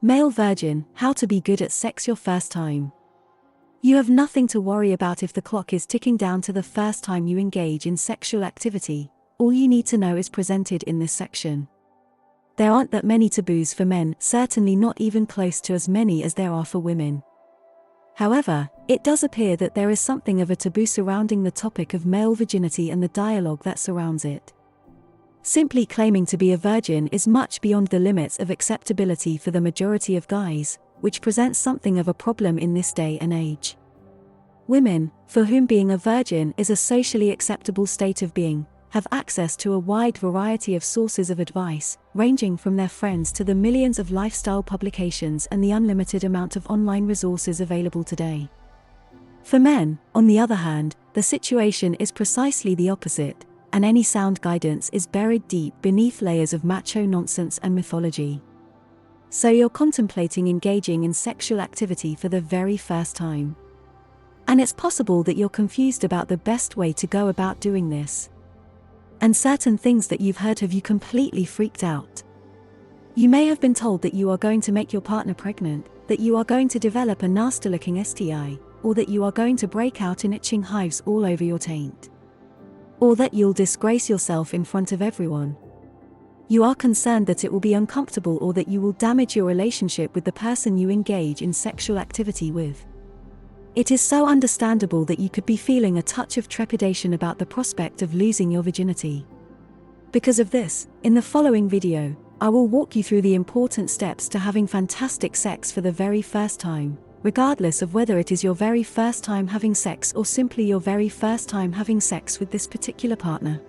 Male virgin, how to be good at sex your first time. You have nothing to worry about if the clock is ticking down to the first time you engage in sexual activity. All you need to know is presented in this section. There aren't that many taboos for men, certainly not even close to as many as there are for women. However, it does appear that there is something of a taboo surrounding the topic of male virginity and the dialogue that surrounds it. Simply claiming to be a virgin is much beyond the limits of acceptability for the majority of guys, which presents something of a problem in this day and age. Women, for whom being a virgin is a socially acceptable state of being, have access to a wide variety of sources of advice, ranging from their friends to the millions of lifestyle publications and the unlimited amount of online resources available today. For men, on the other hand, the situation is precisely the opposite, and any sound guidance is buried deep beneath layers of macho nonsense and mythology. So you're contemplating engaging in sexual activity for the very first time. And it's possible that you're confused about the best way to go about doing this. And certain things that you've heard have you completely freaked out. You may have been told that you are going to make your partner pregnant, that you are going to develop a nasty-looking STI, or that you are going to break out in itching hives all over your taint. Or that you'll disgrace yourself in front of everyone. You are concerned that it will be uncomfortable or that you will damage your relationship with the person you engage in sexual activity with. It is so understandable that you could be feeling a touch of trepidation about the prospect of losing your virginity. Because of this, in the following video, I will walk you through the important steps to having fantastic sex for the very first time, regardless of whether it is your very first time having sex or simply your very first time having sex with this particular partner.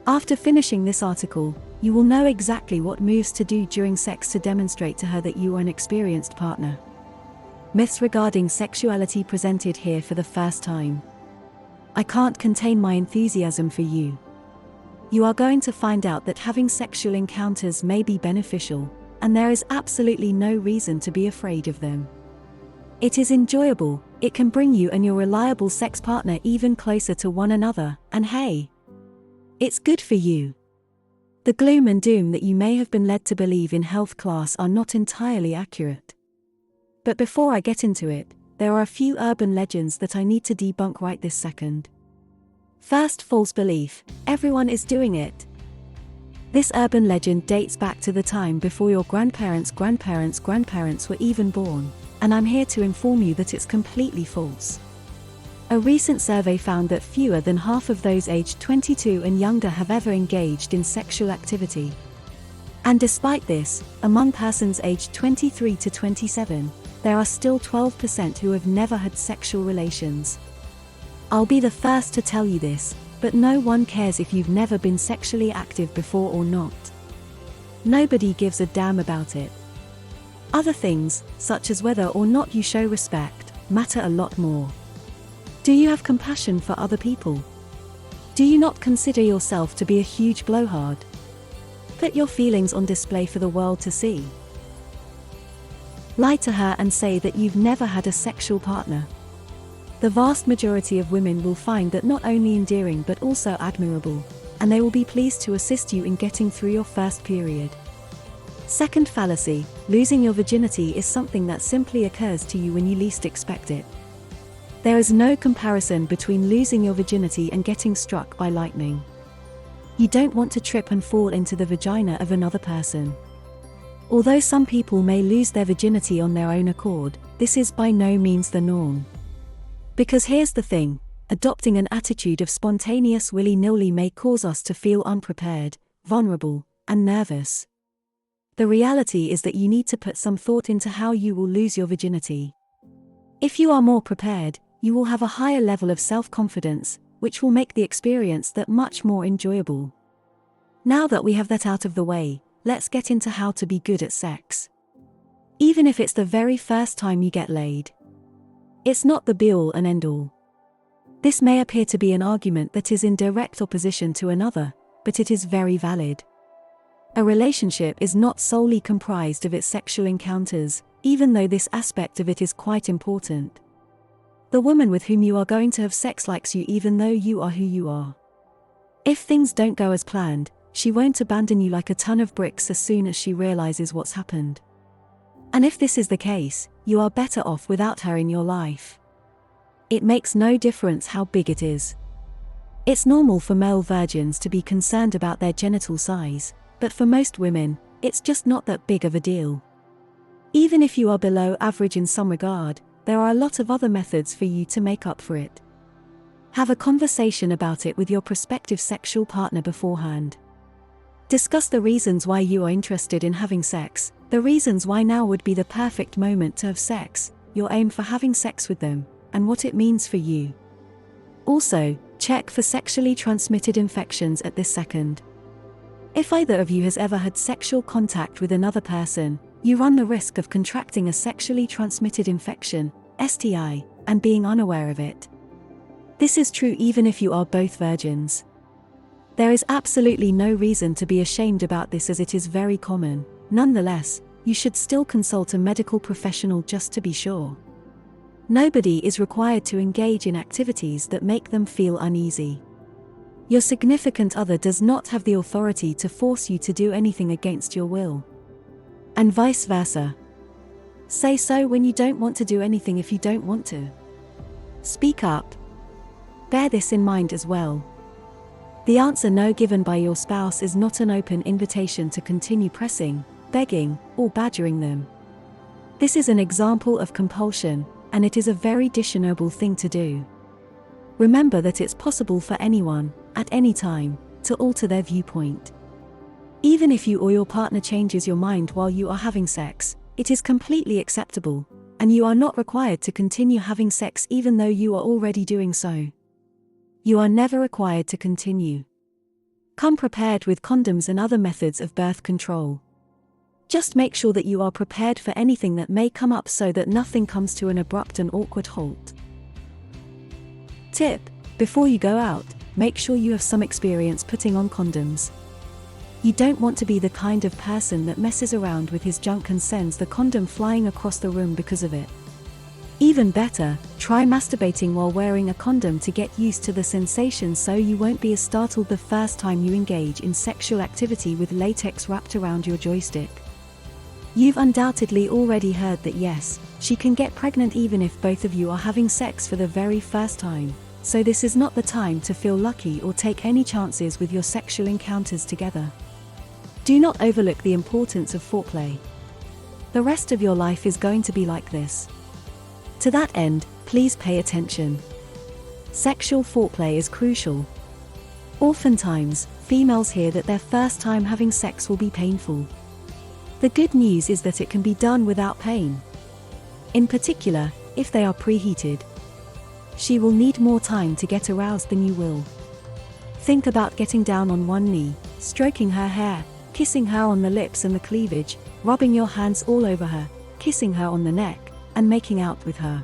After finishing this article, you will know exactly what moves to do during sex to demonstrate to her that you are an experienced partner. Myths regarding sexuality presented here for the first time. I can't contain my enthusiasm for you. You are going to find out that having sexual encounters may be beneficial, and there is absolutely no reason to be afraid of them. It is enjoyable, it can bring you and your reliable sex partner even closer to one another, and hey, it's good for you. The gloom and doom that you may have been led to believe in health class are not entirely accurate. But before I get into it, there are a few urban legends that I need to debunk right this second. First false belief: everyone is doing it. This urban legend dates back to the time before your grandparents' were even born, and I'm here to inform you that it's completely false. A recent survey found that fewer than half of those aged 22 and younger have ever engaged in sexual activity. And despite this, among persons aged 23 to 27, there are still 12% who have never had sexual relations. I'll be the first to tell you this, but no one cares if you've never been sexually active before or not. Nobody gives a damn about it. Other things, such as whether or not you show respect, matter a lot more. Do you have compassion for other people? Do you not consider yourself to be a huge blowhard? Put your feelings on display for the world to see. Lie to her and say that you've never had a sexual partner. The vast majority of women will find that not only endearing but also admirable, and they will be pleased to assist you in getting through your first period. Second fallacy: losing your virginity is something that simply occurs to you when you least expect it. There is no comparison between losing your virginity and getting struck by lightning. You don't want to trip and fall into the vagina of another person. Although some people may lose their virginity on their own accord, this is by no means the norm. Because here's the thing, adopting an attitude of spontaneous willy-nilly may cause us to feel unprepared, vulnerable, and nervous. The reality is that you need to put some thought into how you will lose your virginity. If you are more prepared, you will have a higher level of self-confidence, which will make the experience that much more enjoyable. Now that we have that out of the way, let's get into how to be good at sex. Even if it's the very first time you get laid. It's not the be-all and end-all. This may appear to be an argument that is in direct opposition to another, but it is very valid. A relationship is not solely comprised of its sexual encounters, even though this aspect of it is quite important. The woman with whom you are going to have sex likes you even though you are who you are. If things don't go as planned, she won't abandon you like a ton of bricks as soon as she realizes what's happened. And if this is the case, you are better off without her in your life. It makes no difference how big it is. It's normal for male virgins to be concerned about their genital size, but for most women, it's just not that big of a deal. Even if you are below average in some regard, there are a lot of other methods for you to make up for it. Have a conversation about it with your prospective sexual partner beforehand. Discuss the reasons why you are interested in having sex, the reasons why now would be the perfect moment to have sex, your aim for having sex with them, and what it means for you. Also, check for sexually transmitted infections at this second. If either of you has ever had sexual contact with another person, you run the risk of contracting a sexually transmitted infection, STI, and being unaware of it. This is true even if you are both virgins. There is absolutely no reason to be ashamed about this as it is very common. Nonetheless, you should still consult a medical professional just to be sure. Nobody is required to engage in activities that make them feel uneasy. Your significant other does not have the authority to force you to do anything against your will. And vice versa. Say so when you don't want to do anything if you don't want to. Speak up. Bear this in mind as well. The answer no given by your spouse is not an open invitation to continue pressing, begging, or badgering them. This is an example of compulsion, and it is a very dishonorable thing to do. Remember that it's possible for anyone, at any time, to alter their viewpoint. Even if you or your partner changes your mind while you are having sex, it is completely acceptable, and you are not required to continue having sex even though you are already doing so. You are never required to continue. Come prepared with condoms and other methods of birth control. Just make sure that you are prepared for anything that may come up so that nothing comes to an abrupt and awkward halt. Tip: before you go out, make sure you have some experience putting on condoms. You don't want to be the kind of person that messes around with his junk and sends the condom flying across the room because of it. Even better, try masturbating while wearing a condom to get used to the sensation so you won't be as startled the first time you engage in sexual activity with latex wrapped around your joystick. You've undoubtedly already heard that yes, she can get pregnant even if both of you are having sex for the very first time, so this is not the time to feel lucky or take any chances with your sexual encounters together. Do not overlook the importance of foreplay. The rest of your life is going to be like this. To that end, please pay attention. Sexual foreplay is crucial. Oftentimes, females hear that their first time having sex will be painful. The good news is that it can be done without pain. In particular, if they are preheated. She will need more time to get aroused than you will. Think about getting down on one knee, stroking her hair, kissing her on the lips and the cleavage, rubbing your hands all over her, kissing her on the neck, and making out with her.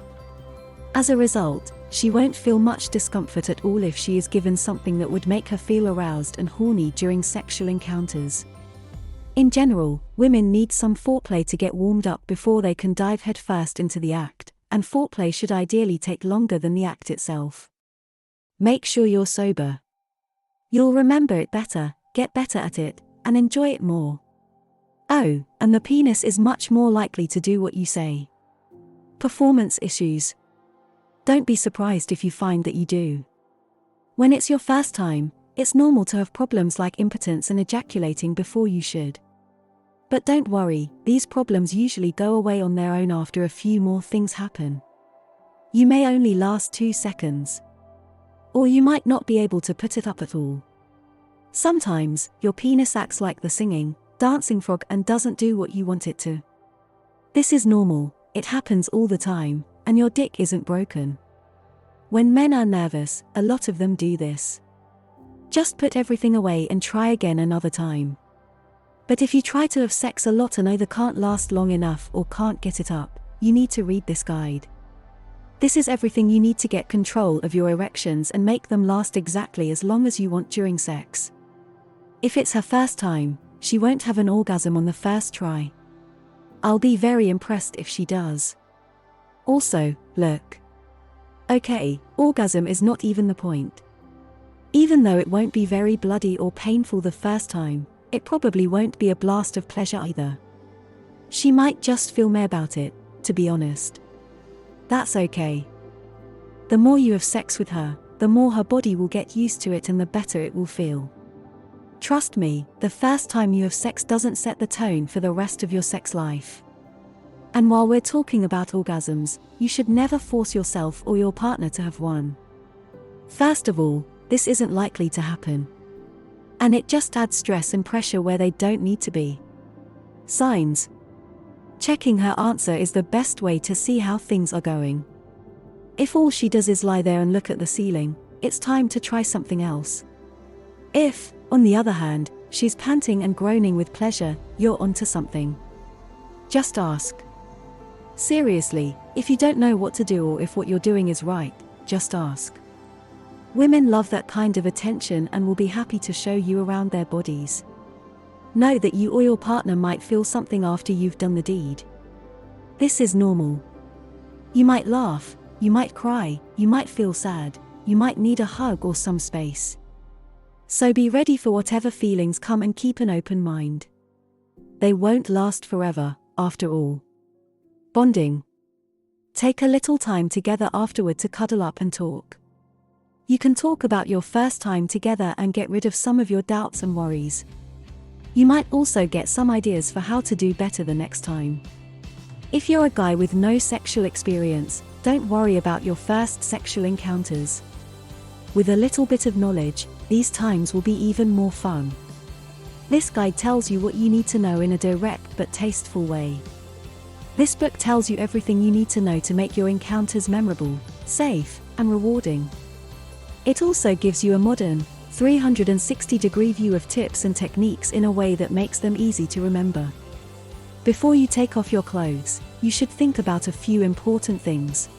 As a result, she won't feel much discomfort at all if she is given something that would make her feel aroused and horny during sexual encounters. In general, women need some foreplay to get warmed up before they can dive headfirst into the act, and foreplay should ideally take longer than the act itself. Make sure you're sober. You'll remember it better, get better at it, and enjoy it more. Oh, and the penis is much more likely to do what you say. Performance issues. Don't be surprised if you find that you do. When it's your first time, it's normal to have problems like impotence and ejaculating before you should. But don't worry, these problems usually go away on their own after a few more things happen. You may only last 2 seconds. Or you might not be able to put it up at all. Sometimes, your penis acts like the singing, dancing frog and doesn't do what you want it to. This is normal, it happens all the time, and your dick isn't broken. When men are nervous, a lot of them do this. Just put everything away and try again another time. But if you try to have sex a lot and either can't last long enough or can't get it up, you need to read this guide. This is everything you need to get control of your erections and make them last exactly as long as you want during sex. If it's her first time, she won't have an orgasm on the first try. I'll be very impressed if she does. Also, look. Okay, orgasm is not even the point. Even though it won't be very bloody or painful the first time, it probably won't be a blast of pleasure either. She might just feel meh about it, to be honest. That's okay. The more you have sex with her, the more her body will get used to it and the better it will feel. Trust me, the first time you have sex doesn't set the tone for the rest of your sex life. And while we're talking about orgasms, you should never force yourself or your partner to have one. First of all, this isn't likely to happen. And it just adds stress and pressure where they don't need to be. Signs. Checking her answer is the best way to see how things are going. If all she does is lie there and look at the ceiling, it's time to try something else. If, on the other hand, she's panting and groaning with pleasure, you're onto something. Just ask. Seriously, if you don't know what to do or if what you're doing is right, just ask. Women love that kind of attention and will be happy to show you around their bodies. Know that you or your partner might feel something after you've done the deed. This is normal. You might laugh, you might cry, you might feel sad, you might need a hug or some space. So be ready for whatever feelings come and keep an open mind. They won't last forever, after all. Bonding. Take a little time together afterward to cuddle up and talk. You can talk about your first time together and get rid of some of your doubts and worries. You might also get some ideas for how to do better the next time. If you're a guy with no sexual experience, don't worry about your first sexual encounters. With a little bit of knowledge, these times will be even more fun. This guide tells you what you need to know in a direct but tasteful way. This book tells you everything you need to know to make your encounters memorable, safe, and rewarding. It also gives you a modern, 360-degree view of tips and techniques in a way that makes them easy to remember. Before you take off your clothes, you should think about a few important things.